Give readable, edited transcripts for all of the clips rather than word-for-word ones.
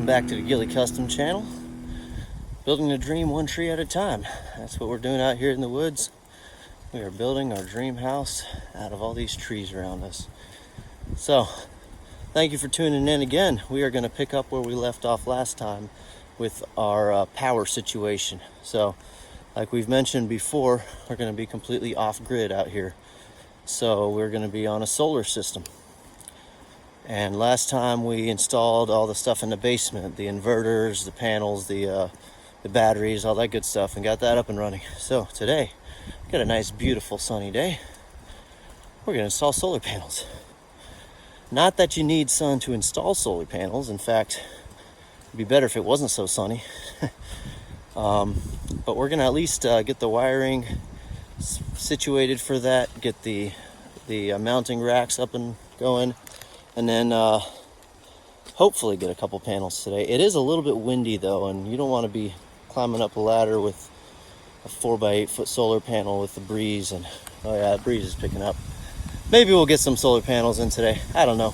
Welcome back to the Gilly Custom channel. Building the dream one tree at a time. That's what we're doing out here in the woods. We are building our dream house out of all these trees around us. So, thank you for tuning in again. We are going to pick up where we left off last time with our power situation. So, like we've mentioned before, we're going to be completely off-grid out here. So, we're going to be on a solar system. And last time we installed all the stuff in the basement, the inverters, the panels, the batteries, all that good stuff, and got that up and running. So today, got a nice, beautiful, sunny day. We're gonna install solar panels. Not that you need sun to install solar panels. In fact, it'd be better if it wasn't so sunny. But we're gonna at least get the wiring situated for that, get the mounting racks up and going, and then hopefully get a couple panels today. It is a little bit windy though, and you don't want to be climbing up a ladder with a 4x8 foot solar panel with the breeze. And oh yeah, the breeze is picking up. Maybe we'll get some solar panels in today. I don't know.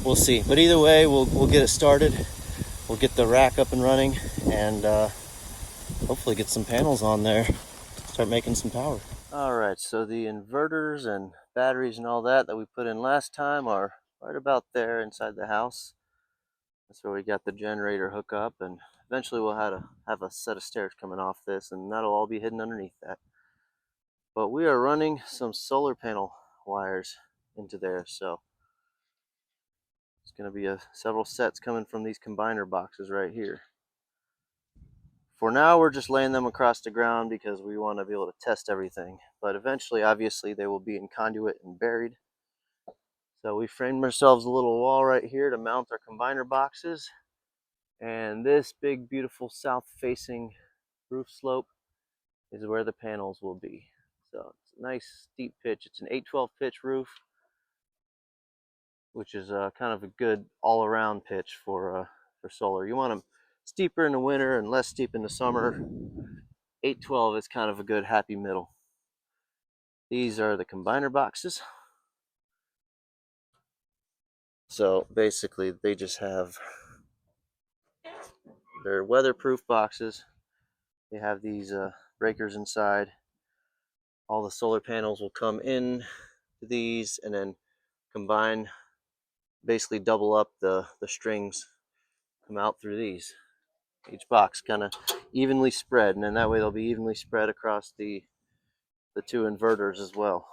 We'll see. But either way, we'll get it started. We'll get the rack up and running, and hopefully get some panels on there. Start making some power. All right, so the inverters and batteries and all that we put in last time are right about there inside the house. That's where we got the generator hookup, and eventually we'll have a set of stairs coming off this, and that'll all be hidden underneath that. But we are running some solar panel wires into there, so it's going to be several sets coming from these combiner boxes right here. For now, we're just laying them across the ground because we want to be able to test everything. But eventually, obviously, they will be in conduit and buried. So we framed ourselves a little wall right here to mount our combiner boxes. And this big, beautiful south-facing roof slope is where the panels will be. So it's a nice steep pitch. It's an 812 pitch roof, which is kind of a good all-around pitch for solar. You want them steeper in the winter and less steep in the summer. 812 is kind of a good happy middle. These are the combiner boxes. So basically they just have their weatherproof boxes. They have these breakers inside. All the solar panels will come in to these and then combine, basically double up the strings, come out through these. Each box kind of evenly spread, and then that way they'll be evenly spread across the two inverters as well.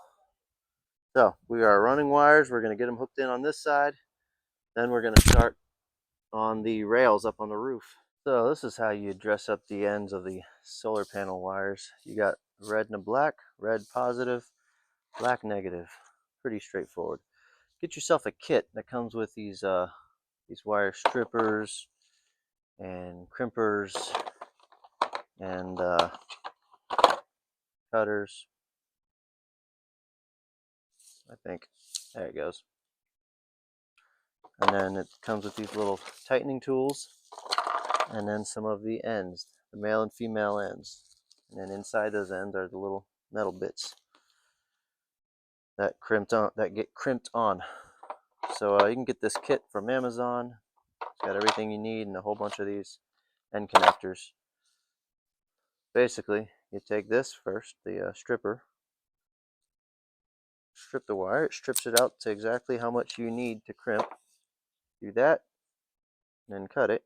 So we are running wires. We're going to get them hooked in on this side. Then we're going to start on the rails up on the roof. So this is how you dress up the ends of the solar panel wires. You got red and a black, red positive, black negative. Pretty straightforward. Get yourself a kit that comes with these wire strippers and crimpers and cutters. I think there it goes. And then it comes with these little tightening tools, and then some of the ends, the male and female ends. And then inside those ends are the little metal bits that get crimped on. So you can get this kit from Amazon. It's got everything you need and a whole bunch of these end connectors. Basically, you take this first, the stripper, strip the wire. It strips it out to exactly how much you need to crimp. Do that, and then cut it.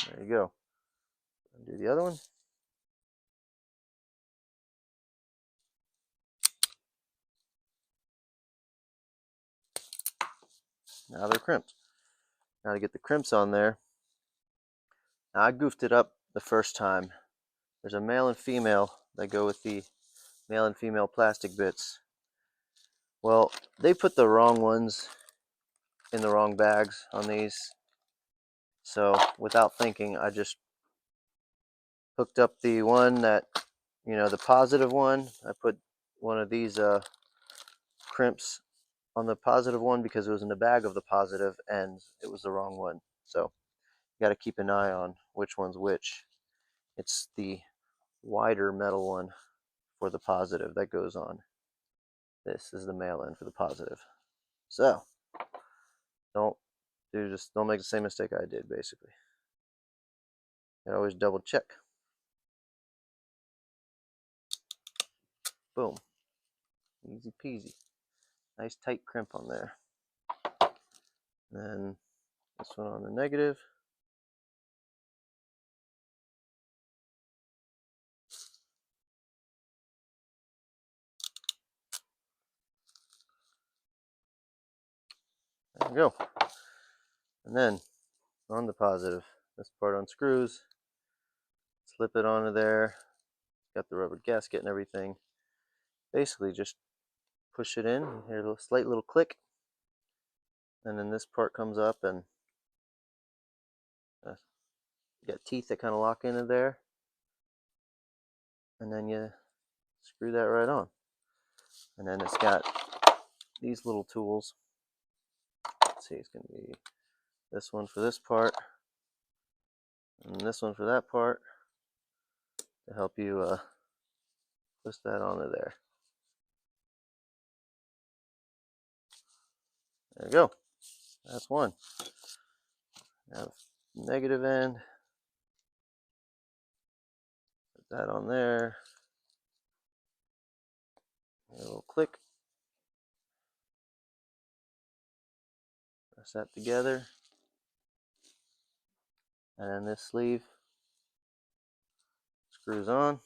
There you go. Do the other one. Now they're crimped. Now to get the crimps on there. Now I goofed it up the first time. There's a male and female that go with the male and female plastic bits. Well, they put the wrong ones in the wrong bags on these. So without thinking, I just hooked up the one that, the positive one. I put one of these crimps on the positive one because it was in the bag of the positive and it was the wrong one. So you got to keep an eye on which one's which. It's the wider metal one for the positive that goes on. This is the male end for the positive. So don't Just don't make the same mistake I did, basically. You always double check. Boom. Easy peasy. Nice tight crimp on there. And then this one on the negative. There we go. And then on the positive, this part unscrews. Slip it onto there. Got the rubber gasket and everything. Basically just push it in. You hear a slight little click. And then this part comes up, and you got teeth that kind of lock into there. And then you screw that right on. And then it's got these little tools. Let's see, it's going to be this one for this part, and this one for that part, to help you twist that onto there. There you go. That's one. Now the negative end, put that on there. A little click. Press that together. And then this sleeve screws on.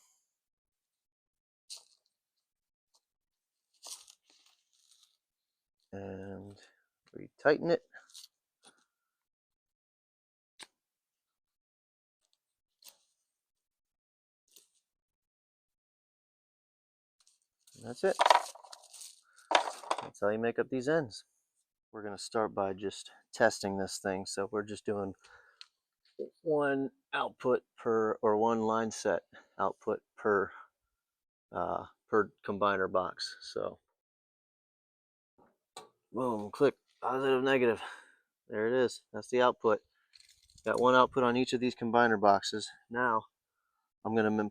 And retighten it. And that's it. That's how you make up these ends. We're going to start by just testing this thing. So we're just doing one output per, or one line set output per combiner box. So boom, click, positive, negative. There it is. That's the output. Got one output on each of these combiner boxes. Now I'm gonna I'm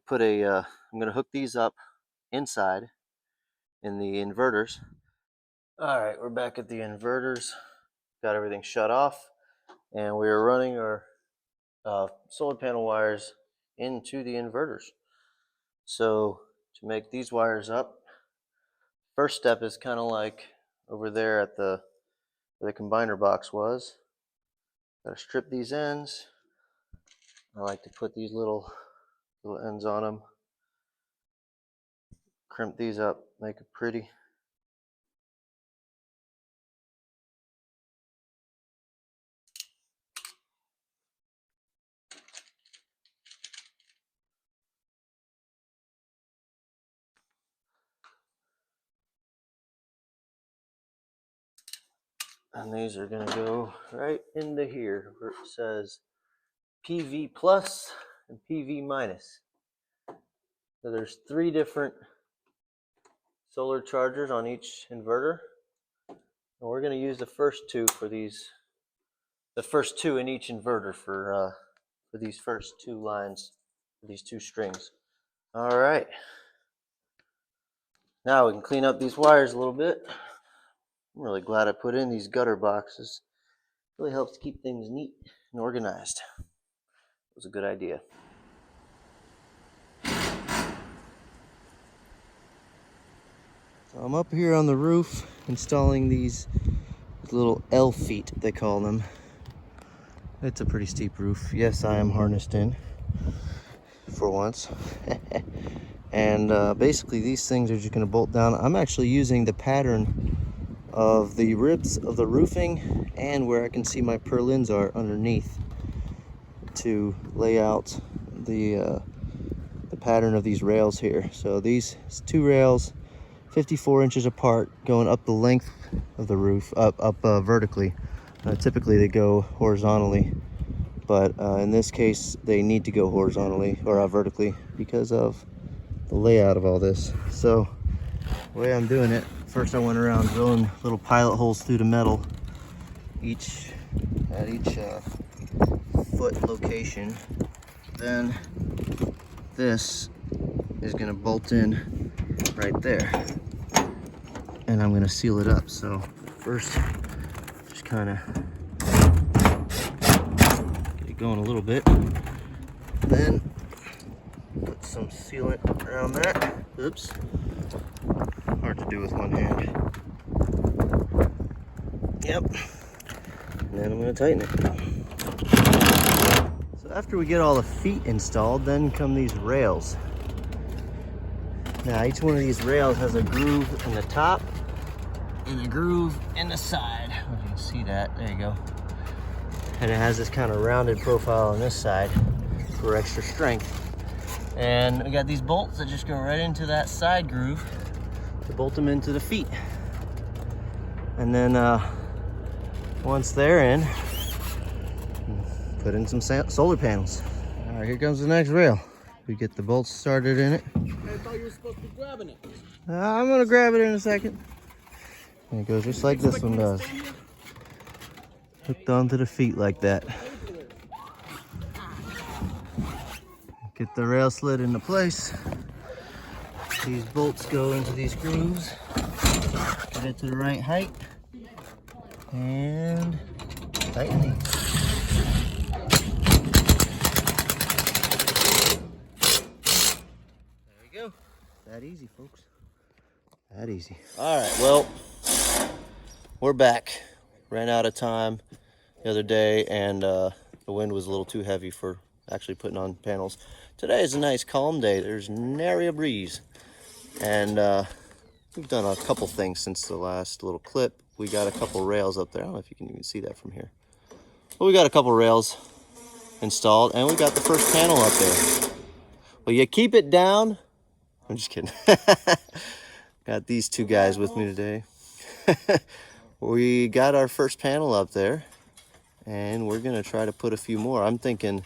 gonna hook these up inside in the inverters. All right, we're back at the inverters. Got everything shut off, and we are running our solar panel wires into the inverters. So to make these wires up, first step is kind of like over there at where the combiner box was. Gotta strip these ends. I like to put these little ends on them. Crimp these up, make it pretty. And these are going to go right into here where it says PV plus and PV minus. So there's 3 different solar chargers on each inverter. And we're going to use the first 2 for these, the first 2 in each inverter for these first 2 lines, for these 2 strings. All right. Now we can clean up these wires a little bit. I'm really glad I put in these gutter boxes. It really helps to keep things neat and organized. It was a good idea. So I'm up here on the roof installing these little L feet, they call them. It's a pretty steep roof. Yes, I am harnessed in for once. And basically these things are just going to bolt down. I'm actually using the pattern of the ribs of the roofing and where I can see my purlins are underneath to lay out the pattern of these rails here. So these 2 rails, 54 inches apart, going up the length of the roof, up vertically. Typically they go horizontally, but in this case they need to go horizontally or vertically because of the layout of all this. So the way I'm doing it, first I went around drilling little pilot holes through the metal at each foot location. Then this is going to bolt in right there, and I'm going to seal it up. So first just kind of going a little bit. Then put some sealant around that. Oops. Hard to do with one hand. Yep. And then I'm going to tighten it. So after we get all the feet installed, then come these rails. Now each one of these rails has a groove in the top and a groove in the side. If you can see that, there you go. And it has this kind of rounded profile on this side for extra strength. And we got these bolts that just go right into that side groove to bolt them into the feet. And then once they're in, put in some solar panels. All right, here comes the next rail. We get the bolts started in it. I thought you were supposed to be grabbing it. I'm gonna grab it in a second. And it goes just like this one does. Hooked onto the feet like that. Get the rail slid into place. These bolts go into these grooves. Get it to the right height. And tighten these. There we go. That easy, folks. That easy. All right, well, we're back. Ran out of time the other day, and the wind was a little too heavy for actually putting on panels. Today is a nice calm day. There's nary a breeze. And we've done a couple things since the last little clip. We got a couple rails up there. I don't know if you can even see that from here. But we got a couple rails installed, and we got the first panel up there. Will you keep it down? I'm just kidding. Got these two guys with me today. We got our first panel up there, and we're gonna try to put a few more. I'm thinking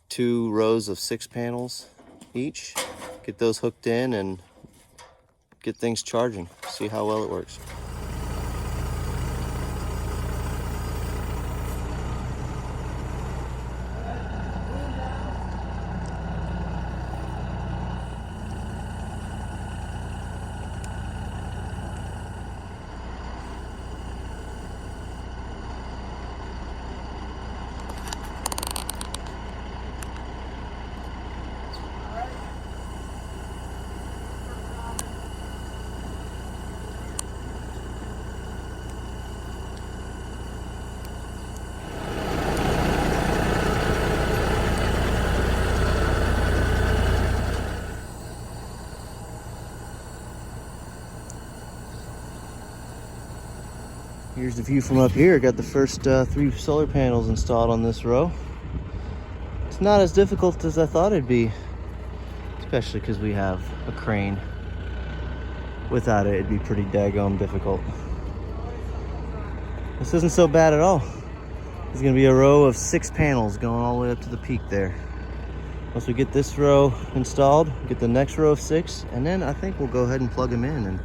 2 rows of 6 panels each. Get those hooked in and get things charging. See how well it works. Here's the view from up here. Got the first 3 solar panels installed on this row. It's not as difficult as I thought it'd be, especially because we have a crane. Without it, it'd be pretty daggone difficult. This isn't so bad at all. There's gonna be a row of 6 panels going all the way up to the peak there. Once we get this row installed, get the next row of 6, and then I think we'll go ahead and plug them in and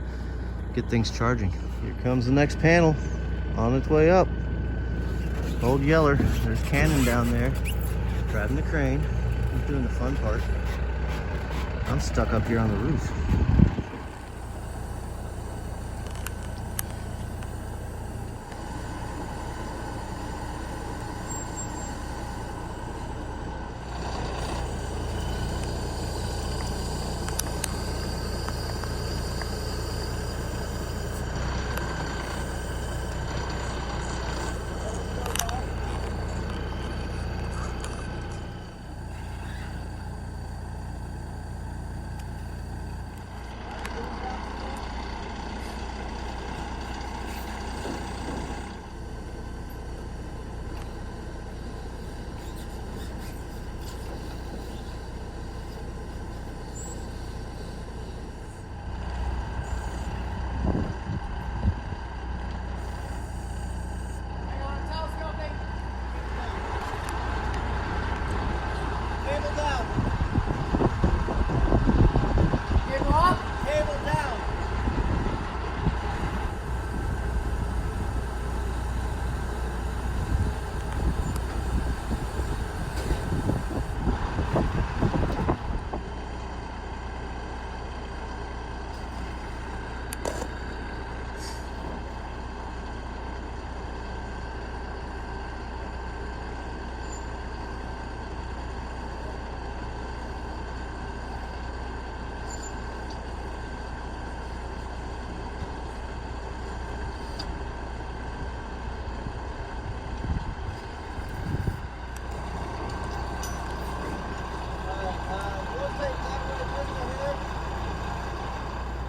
get things charging. Here comes the next panel on its way up. Old Yeller. There's Cannon down there driving the crane. He's doing the fun part. I'm stuck up here on the roof.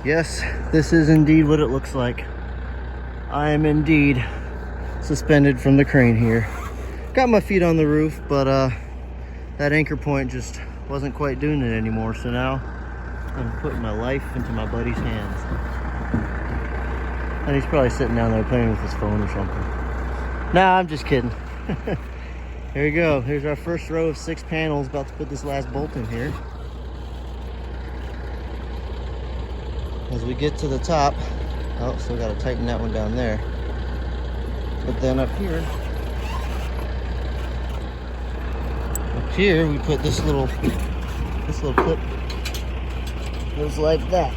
Yes, this is indeed what it looks like. I am indeed suspended from the crane here. Got my feet on the roof, but that anchor point just wasn't quite doing it anymore. So now I'm putting my life into my buddy's hands. And he's probably sitting down there playing with his phone or something. Nah, I'm just kidding. Here we go. Here's our first row of 6 panels. About to put this last bolt in here. As we get to the top, oh, still got to tighten that one down there. But then up here we put this little clip. Goes like that.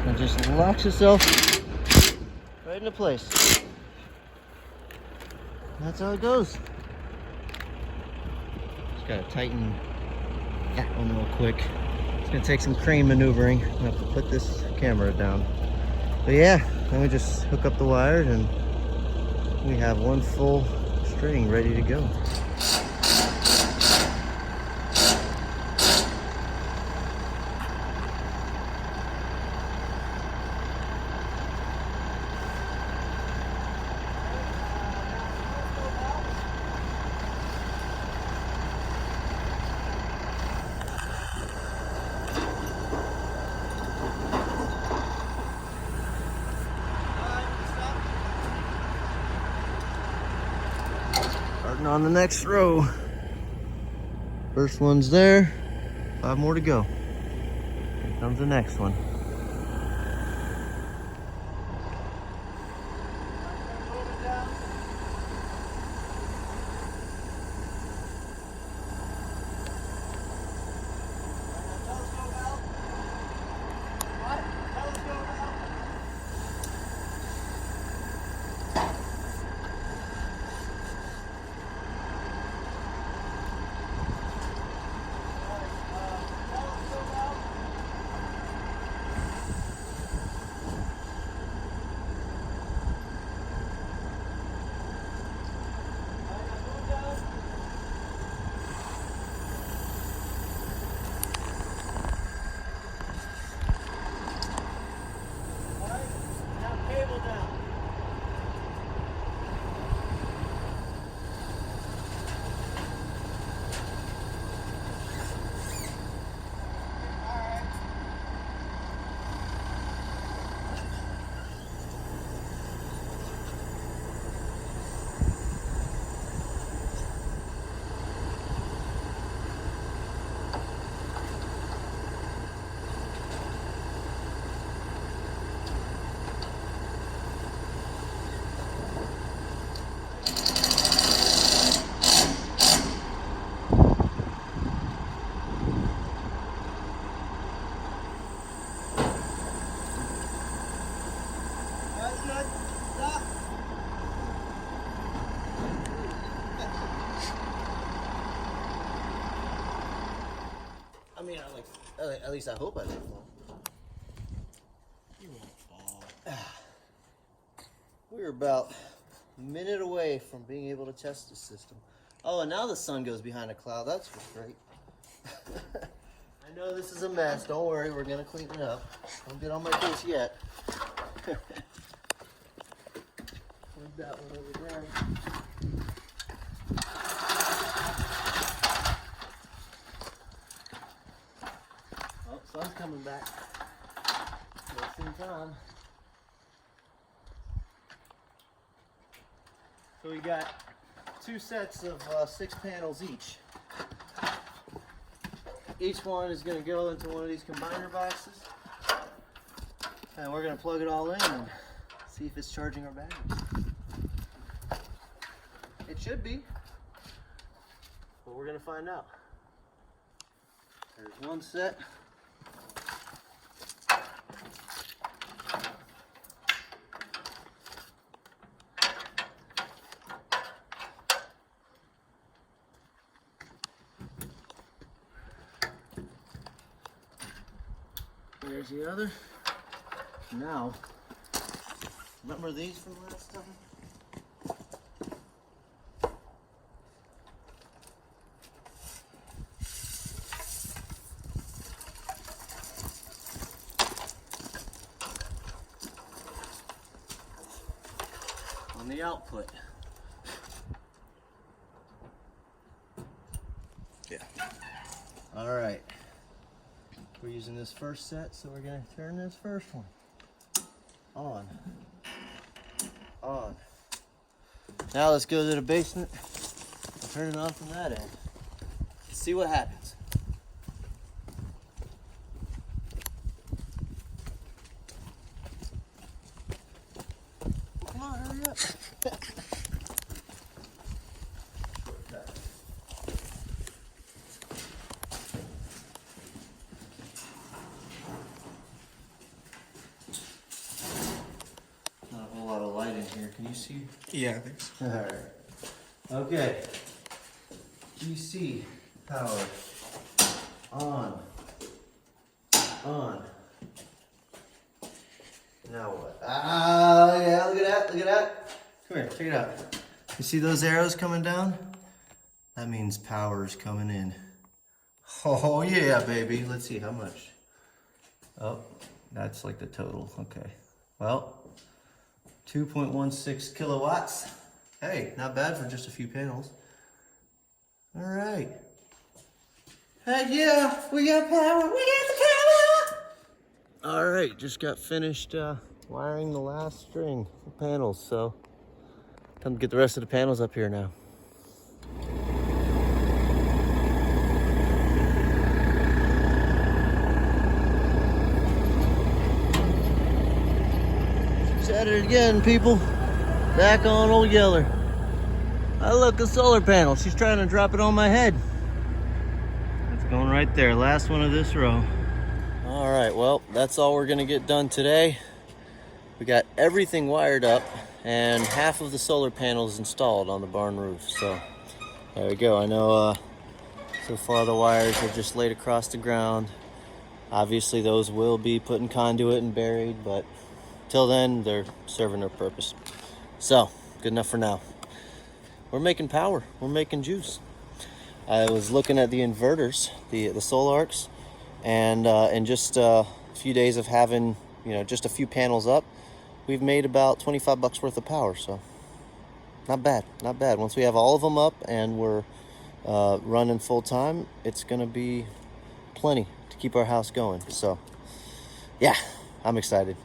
And just locks itself right into place. And that's how it goes. Just gotta tighten that one real quick. It's gonna take some crane maneuvering. I'm gonna have to put this camera down. But yeah, then we just hook up the wires and we have one full string ready to go. Starting on the next row. First one's there. 5 more to go. Here comes the next one. I mean, at least I hope I didn't fall. You won't fall. We're about a minute away from being able to test this system. Oh, and now the sun goes behind a cloud. That's just great. I know this is a mess. Don't worry, we're gonna clean it up. Don't get on my face yet. Move that one over there. Oh, sun's coming back. Just in time. So we got 2 sets of 6 panels each. Each one is going to go into one of these combiner boxes. And we're going to plug it all in and see if it's charging our batteries. It should be. But we're going to find out. There's one set. There's the other. Now, remember these from last time? on the output. Yeah. All right. We're using this first set, so we're gonna turn this first one on. On. Now let's go to the basement and turn it on from that end. Let's see what happens. Come on, hurry up. Not a whole lot of light in here. Can you see? Yeah, I think so. All right. Okay. GC power on. On. Now what? Ah, yeah, look at that, look at that. Come here, check it out. You see those arrows coming down? That means power's coming in. Oh yeah, baby. Let's see how much. Oh, that's like the total. Okay. Well, 2.16 kilowatts. Hey, not bad for just a few panels. All right. Heck yeah, we got power. We got the power. All right, just got finished wiring the last string of panels, so time to get the rest of the panels up here now. She's at it again, people. Back on old Yeller. I look, a solar panel. She's trying to drop it on my head. It's going right there, last one of this row. All right, well, that's all we're gonna get done today. We got everything wired up and half of the solar panels installed on the barn roof. So there we go. I know so far the wires are just laid across the ground. Obviously those will be put in conduit and buried, but till then they're serving their purpose. So good enough for now. We're making power, we're making juice. I was looking at the inverters, the solar arcs, and in just a few days of having, you know, just a few panels up, we've made about 25 bucks worth of power. So not bad, not bad. Once we have all of them up and we're running full time, it's gonna be plenty to keep our house going. So yeah, I'm excited.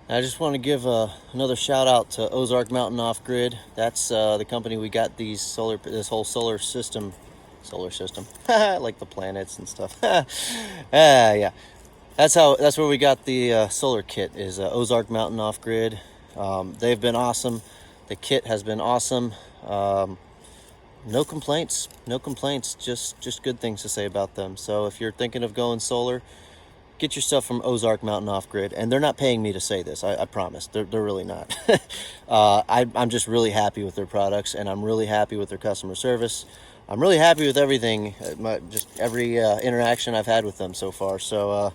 I just want to give another shout out to Ozark Mountain Off Grid. That's the company we got this whole solar system, like the planets and stuff. Yeah, that's where we got the solar kit, is Ozark Mountain Off Grid. They've been awesome. The kit has been awesome. No complaints, just good things to say about them. So if you're thinking of going solar, get your stuff from Ozark Mountain Off Grid. And they're not paying me to say this, I promise. They're really not. I'm just really happy with their products, and I'm really happy with their customer service. I'm really happy with everything, just every interaction I've had with them so far. So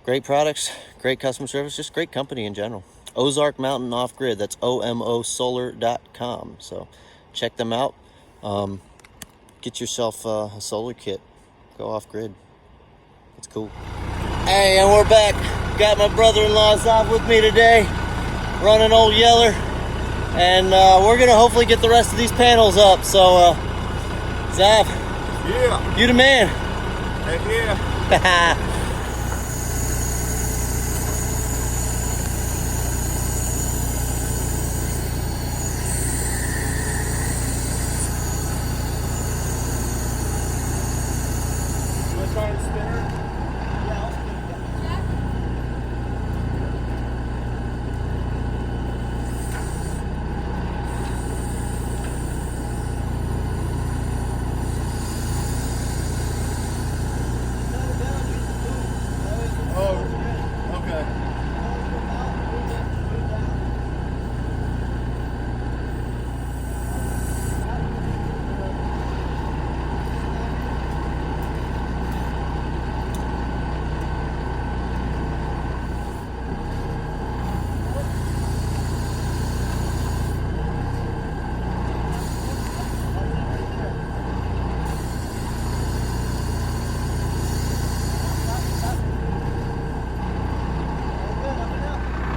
great products, great customer service, just great company in general. Ozark Mountain Off Grid, that's omosolar.com. So check them out. Get yourself a solar kit. Go off grid. It's cool. Hey, and we're back. Got my brother-in-law Zav with me today, running old Yeller, and we're gonna hopefully get the rest of these panels up. So Zav, Yeah. you the man. Heck yeah. Try and spin her? Yeah, I'll spin it. Oh, okay.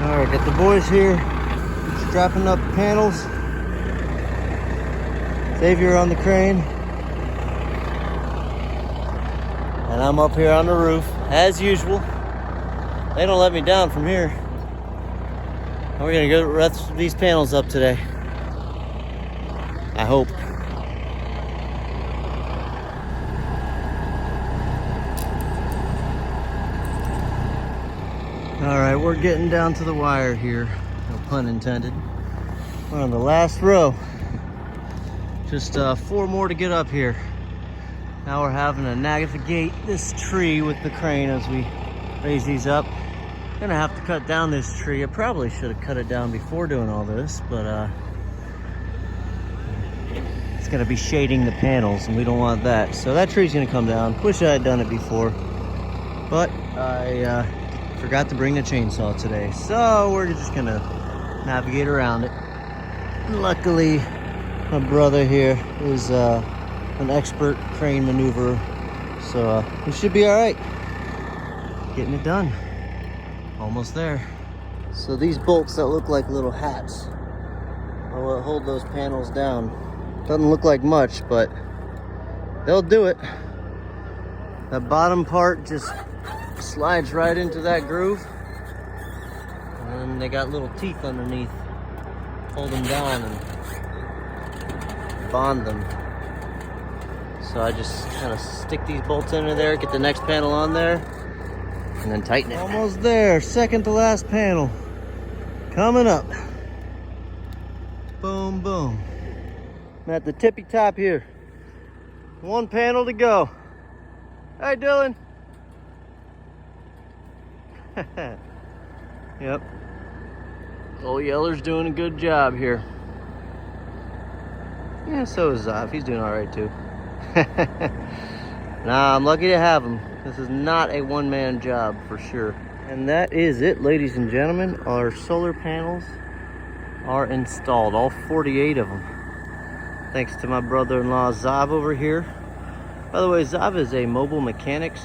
All right, got the boys here strapping up panels. Xavier on the crane. And I'm up here on the roof, as usual. They don't let me down from here. And we're gonna get the rest of these panels up today. I hope. All right, we're getting down to the wire here. No pun intended. We're on the last row. Just 4 more to get up here. Now we're having to navigate this tree with the crane as we raise these up. Gonna have to cut down this tree. I probably should have cut it down before doing all this, but it's gonna be shading the panels and we don't want that. So that tree's gonna come down. Wish I had done it before, but I forgot to bring the chainsaw today. So we're just gonna navigate around it. And luckily, my brother here is an expert crane maneuverer, so we should be all right. Getting it done. Almost there. So these bolts that look like little hats are what hold those panels down. Doesn't look like much, but they'll do it. That bottom part just slides right into that groove, and then they got little teeth underneath. Hold them down and bond them. So I just kind of stick these bolts into there, get the next panel on there, and then tighten it. Almost there, second to last panel. Coming up. Boom, boom. I'm at the tippy top here. 1 panel to go. Hi, Dylan. Yep. Old Yeller's doing a good job here. Yeah, so is Zav. He's doing all right too. Nah, I'm lucky to have him. This is not a one-man job for sure. And that is it, ladies and gentlemen. Our solar panels are installed, all 48 of them. Thanks to my brother-in-law Zav over here. By the way, Zav is a mobile mechanic.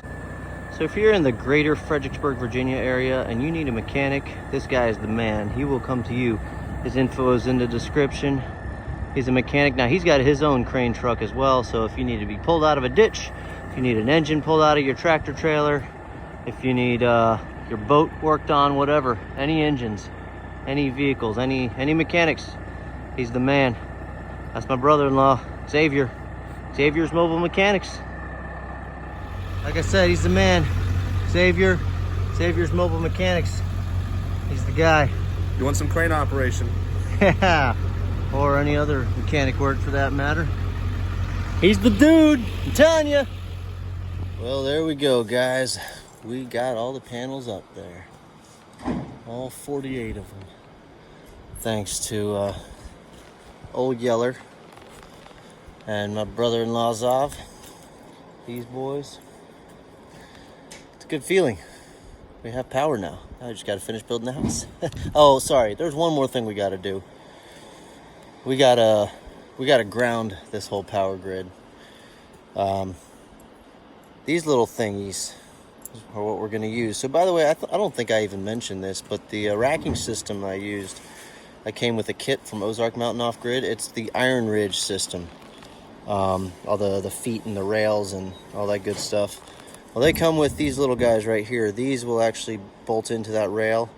So if you're in the greater Fredericksburg, Virginia area and you need a mechanic, this guy is the man. He will come to you. His info is in the description. He's a mechanic. Now, he's got his own crane truck as well, so if you need to be pulled out of a ditch, if you need an engine pulled out of your tractor trailer, if you need your boat worked on, whatever, any engines, any vehicles, any mechanics, he's the man. That's my brother-in-law, Xavier. Xavier's Mobile Mechanics. Like I said, he's the man. Xavier's Mobile Mechanics. He's the guy. You want some crane operation? Yeah. Or any other mechanic work for that matter. He's the dude, I'm telling you. Well, there we go, guys. We got all the panels up there. All 48 of them. Thanks to Old Yeller and my brother-in-law Zav. These boys. It's a good feeling. We have power now. I just got to finish building the house. Oh, sorry. There's one more thing we got to do. We gotta ground this whole power grid. These little thingies are what we're gonna use. So by the way, I don't think I even mentioned this, but the racking system I used, I came with a kit from Ozark Mountain Off Grid. It's the Iron Ridge system. All the feet and the rails and all that good stuff. Well, they come with these little guys right here. These will actually bolt into that rail,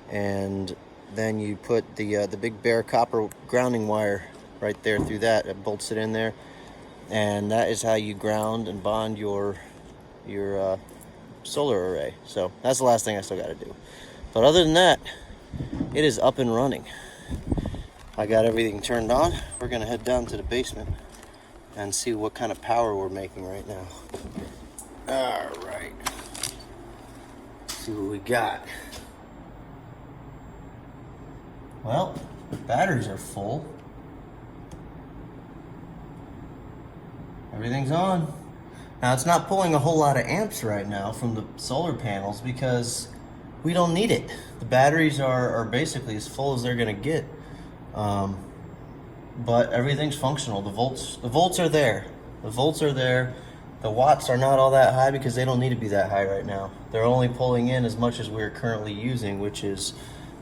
and then you put the big bare copper grounding wire right there through that. It bolts it in there, and that is how you ground and bond your solar array. So that's the last thing I still got to do. But other than that, it is up and running. I got everything turned on. We're gonna head down to the basement and see what kind of power we're making right now. All right. See what we got. Well, the batteries are full. Everything's on. Now, it's not pulling a whole lot of amps right now from the solar panels because we don't need it. The batteries are basically as full as they're gonna get. But everything's functional. The volts are there. The volts are there. The watts are not all that high because they don't need to be that high right now. They're only pulling in as much as we're currently using, which is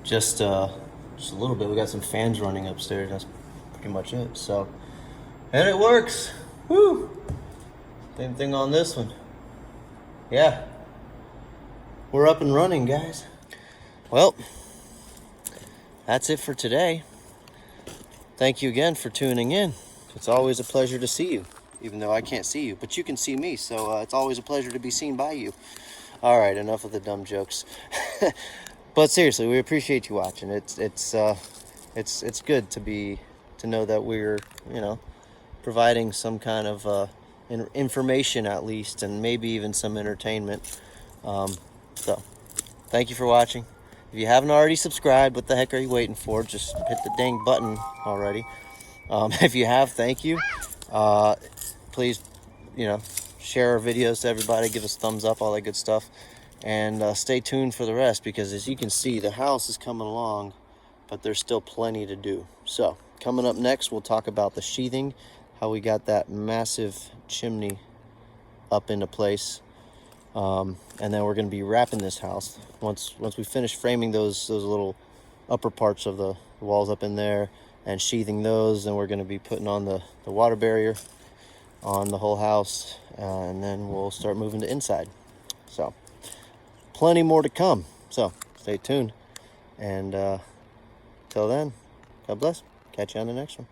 just just a little bit. We got some fans running upstairs. That's pretty much it. So, and it works. Woo! Same thing on this one. Yeah, we're up and running, guys. Well, that's it for today. Thank you again for tuning in. It's always a pleasure to see you, even though I can't see you, but you can see me, so it's always a pleasure to be seen by you. All right, enough of the dumb jokes. But seriously, we appreciate you watching. It's good to know that we're, you know, providing some kind of information at least, and maybe even some entertainment. So, thank you for watching. If you haven't already subscribed, what the heck are you waiting for? Just hit the dang button already. If you have, thank you. Please, you know, share our videos to everybody. Give us thumbs up, all that good stuff. And stay tuned for the rest, because as you can see, the house is coming along, but there's still plenty to do. So, coming up next, we'll talk about the sheathing, how we got that massive chimney up into place. And then we're going to be wrapping this house. Once we finish framing those little upper parts of the walls up in there and sheathing those, then we're going to be putting on the water barrier on the whole house, and then we'll start moving to inside. So, plenty more to come. So, stay tuned. And till then, God bless. Catch you on the next one.